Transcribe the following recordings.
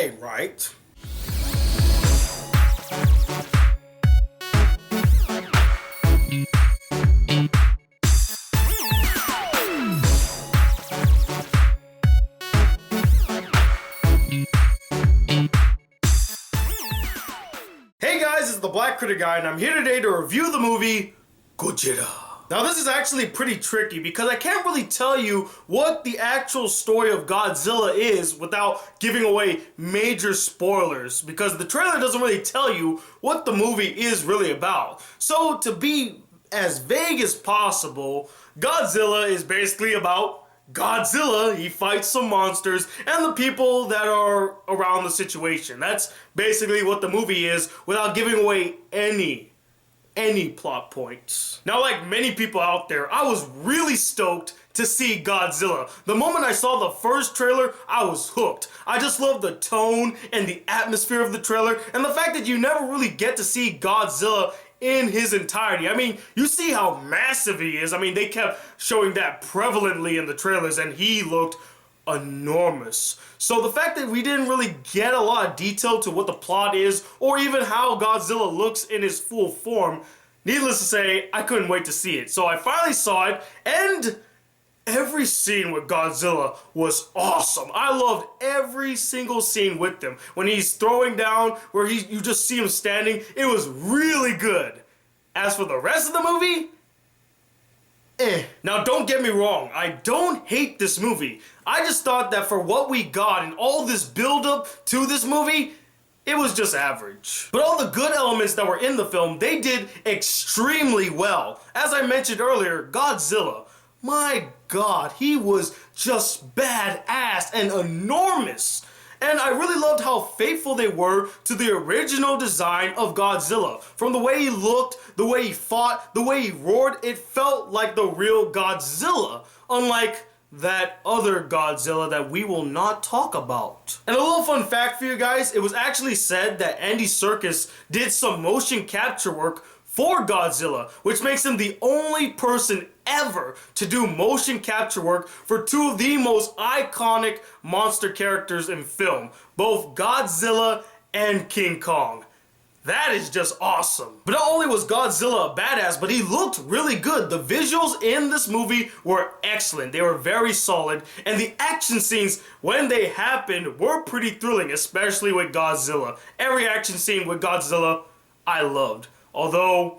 ain't right. Hey guys, it's the Black Critic Guy, and I'm here today to review the movie Godzilla. Now this is actually pretty tricky because I can't really tell you what the actual story of Godzilla is without giving away major spoilers, because the trailer doesn't really tell you what the movie is really about. So to be as vague as possible, Godzilla is basically about Godzilla. He fights some monsters and the people that are around the situation. That's basically what the movie is without giving away any plot points. Now, like many people out there, I was really stoked to see Godzilla. The moment I saw the first trailer, I was hooked. I just love the tone and the atmosphere of the trailer, and the fact that you never really get to see Godzilla in his entirety. I mean, you see how massive he is. I mean, they kept showing that prevalently in the trailers, and he looked enormous. So the fact that we didn't really get a lot of detail to what the plot is, or even how Godzilla looks in his full form, needless to say, I couldn't wait to see it. So I finally saw it, and every scene with Godzilla was awesome. I loved every single scene with him. When he's throwing down, where you just see him standing, it was really good. As for the rest of the movie, Now don't get me wrong, I don't hate this movie. I just thought that for what we got and all this build-up to this movie, it was just average. But all the good elements that were in the film, they did extremely well. As I mentioned earlier, Godzilla, my God, he was just badass and enormous. And I really loved how faithful they were to the original design of Godzilla. From the way he looked, the way he fought, the way he roared, it felt like the real Godzilla. Unlike that other Godzilla that we will not talk about. And a little fun fact for you guys, it was actually said that Andy Serkis did some motion capture work for Godzilla, which makes him the only person ever to do motion capture work for two of the most iconic monster characters in film, both Godzilla and King Kong. That is just awesome. But not only was Godzilla a badass, but he looked really good. The visuals in this movie were excellent. They were very solid, and the action scenes, when they happened, were pretty thrilling, especially with Godzilla. Every action scene with Godzilla, I loved. Although,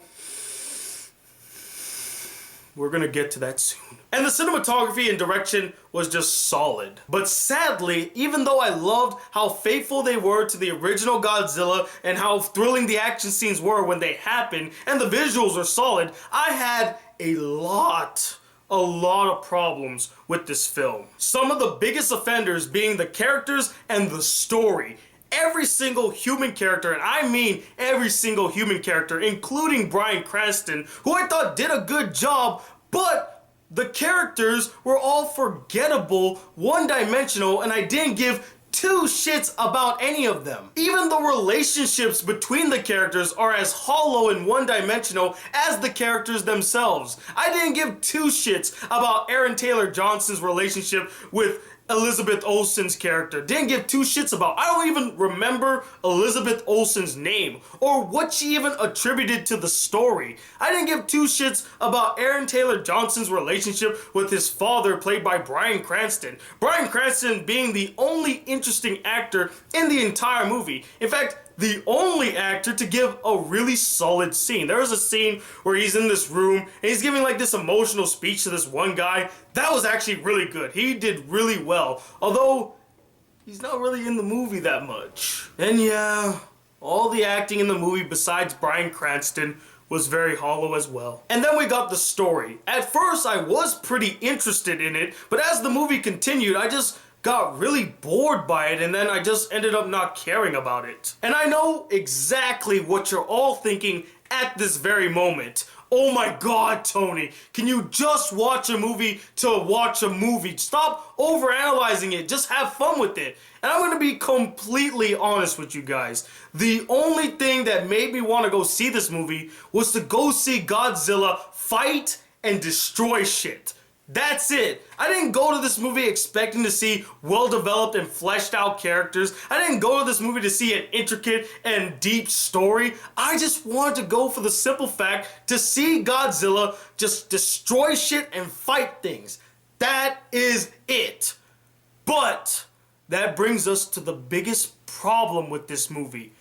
we're gonna get to that soon. And the cinematography and direction was just solid. But sadly, even though I loved how faithful they were to the original Godzilla and how thrilling the action scenes were when they happened, and the visuals are solid, I had a lot of problems with this film. Some of the biggest offenders being the characters and the story. Every single human character, and I mean every single human character, including Bryan Cranston, who I thought did a good job, but the characters were all forgettable, one-dimensional, and I didn't give two shits about any of them. Even the relationships between the characters are as hollow and one-dimensional as the characters themselves. I didn't give two shits about Aaron Taylor Johnson's relationship with Elizabeth Olsen's character. Didn't give two shits about. I don't even remember Elizabeth Olsen's name or what she even attributed to the story. I didn't give two shits about Aaron Taylor Johnson's relationship with his father, played by Bryan Cranston. Bryan Cranston being the only interesting actor in the entire movie. In fact, the only actor to give a really solid scene. There was a scene where he's in this room and he's giving like this emotional speech to this one guy. That was actually really good. He did really well, although he's not really in the movie that much. And yeah, all the acting in the movie besides Bryan Cranston was very hollow as well. And then we got the story. At first I was pretty interested in it, but as the movie continued, I just got really bored by it, and then I just ended up not caring about it. And I know exactly what you're all thinking at this very moment. Oh my God, Tony, can you just watch a movie to watch a movie? Stop overanalyzing it, just have fun with it. And I'm gonna be completely honest with you guys. The only thing that made me want to go see this movie was to go see Godzilla fight and destroy shit. That's it. I didn't go to this movie expecting to see well-developed and fleshed out characters. I didn't go to this movie to see an intricate and deep story. I just wanted to go for the simple fact to see Godzilla just destroy shit and fight things. That is it. But that brings us to the biggest problem with this movie.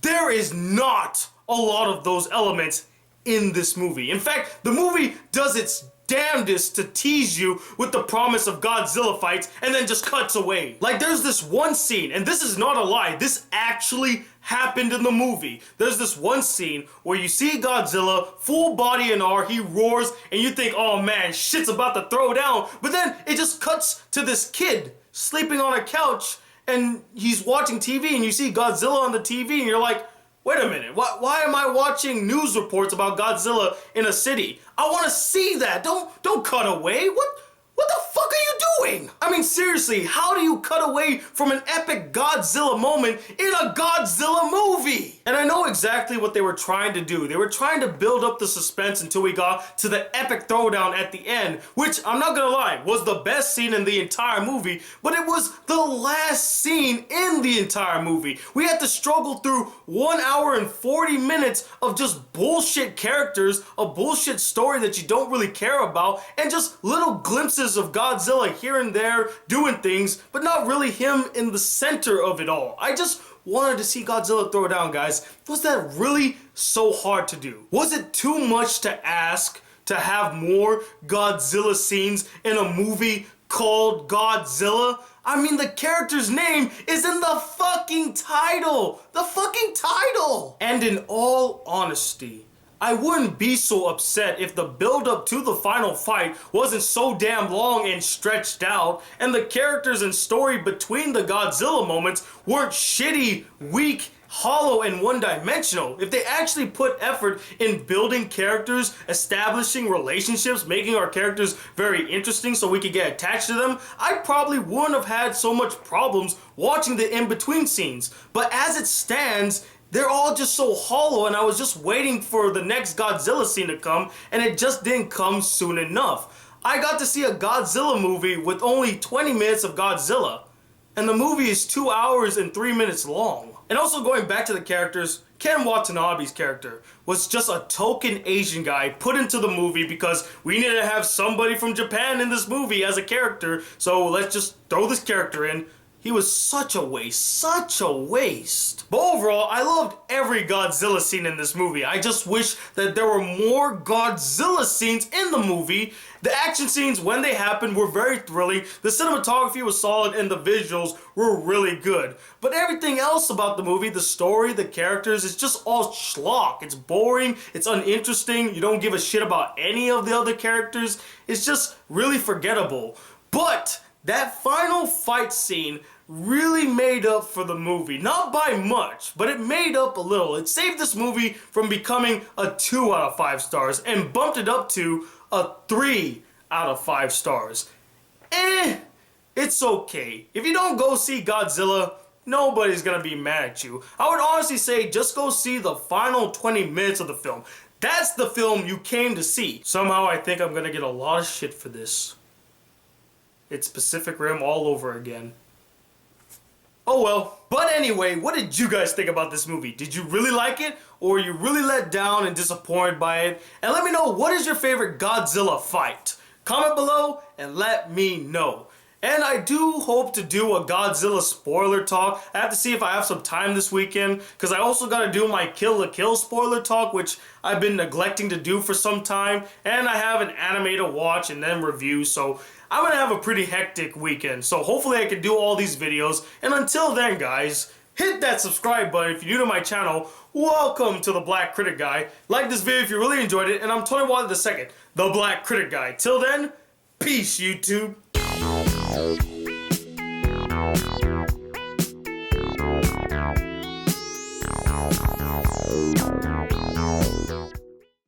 There is not a lot of those elements in this movie. In fact, the movie does its damnedest to tease you with the promise of Godzilla fights and then just cuts away. Like, there's this one scene, and this is not a lie, this actually happened in the movie. There's this one scene where you see Godzilla, full body and R, he roars, and you think, oh man, shit's about to throw down, but then it just cuts to this kid sleeping on a couch, and he's watching TV, and you see Godzilla on the TV, and you're like, wait a minute, why am I watching news reports about Godzilla in a city? I want to see that. Don't cut away. What the fuck are you doing? I mean, seriously, how do you cut away from an epic Godzilla moment in a Godzilla movie? And I know exactly what they were trying to do. They were trying to build up the suspense until we got to the epic throwdown at the end, which, I'm not gonna lie, was the best scene in the entire movie, but it was the last scene in the entire movie. We had to struggle through 1 hour and 40 minutes of just bullshit characters, a bullshit story that you don't really care about, and just little glimpses of Godzilla here and there doing things, but not really him in the center of it all. I just wanted to see Godzilla throw down, guys. Was that really so hard to do? Was it too much to ask to have more Godzilla scenes in a movie called Godzilla? I mean, the character's name is in the fucking title! The fucking title! And in all honesty, I wouldn't be so upset if the build-up to the final fight wasn't so damn long and stretched out, and the characters and story between the Godzilla moments weren't shitty, weak, hollow, and one-dimensional. If they actually put effort in building characters, establishing relationships, making our characters very interesting so we could get attached to them, I probably wouldn't have had so much problems watching the in-between scenes. But as it stands, they're all just so hollow, and I was just waiting for the next Godzilla scene to come, and it just didn't come soon enough. I got to see a Godzilla movie with only 20 minutes of Godzilla, and the movie is 2 hours and 3 minutes long. And also, going back to the characters, Ken Watanabe's character was just a token Asian guy put into the movie because we needed to have somebody from Japan in this movie as a character, so let's just throw this character in. He was such a waste, such a waste. But overall, I loved every Godzilla scene in this movie. I just wish that there were more Godzilla scenes in the movie. The action scenes, when they happened, were very thrilling. The cinematography was solid and the visuals were really good. But everything else about the movie, the story, the characters, it's just all schlock. It's boring, it's uninteresting, you don't give a shit about any of the other characters. It's just really forgettable. But that final fight scene really made up for the movie. Not by much, but it made up a little. It saved this movie from becoming a 2 out of 5 stars and bumped it up to a 3 out of 5 stars. It's okay. If you don't go see Godzilla, nobody's gonna be mad at you. I would honestly say just go see the final 20 minutes of the film. That's the film you came to see. Somehow I think I'm gonna get a lot of shit for this. It's Pacific Rim all over again. Oh well. But anyway, what did you guys think about this movie? Did you really like it? Or were you really let down and disappointed by it? And let me know, what is your favorite Godzilla fight? Comment below and let me know. And I do hope to do a Godzilla spoiler talk. I have to see if I have some time this weekend, because I also got to do my Kill la Kill spoiler talk, which I've been neglecting to do for some time. And I have an anime to watch and then review, so I'm going to have a pretty hectic weekend. So hopefully I can do all these videos. And until then, guys, hit that subscribe button if you're new to my channel. Welcome to the Black Critic Guy. Like this video if you really enjoyed it. And I'm Tony Wilder II, the Black Critic Guy. Till then, peace, YouTube. Wow.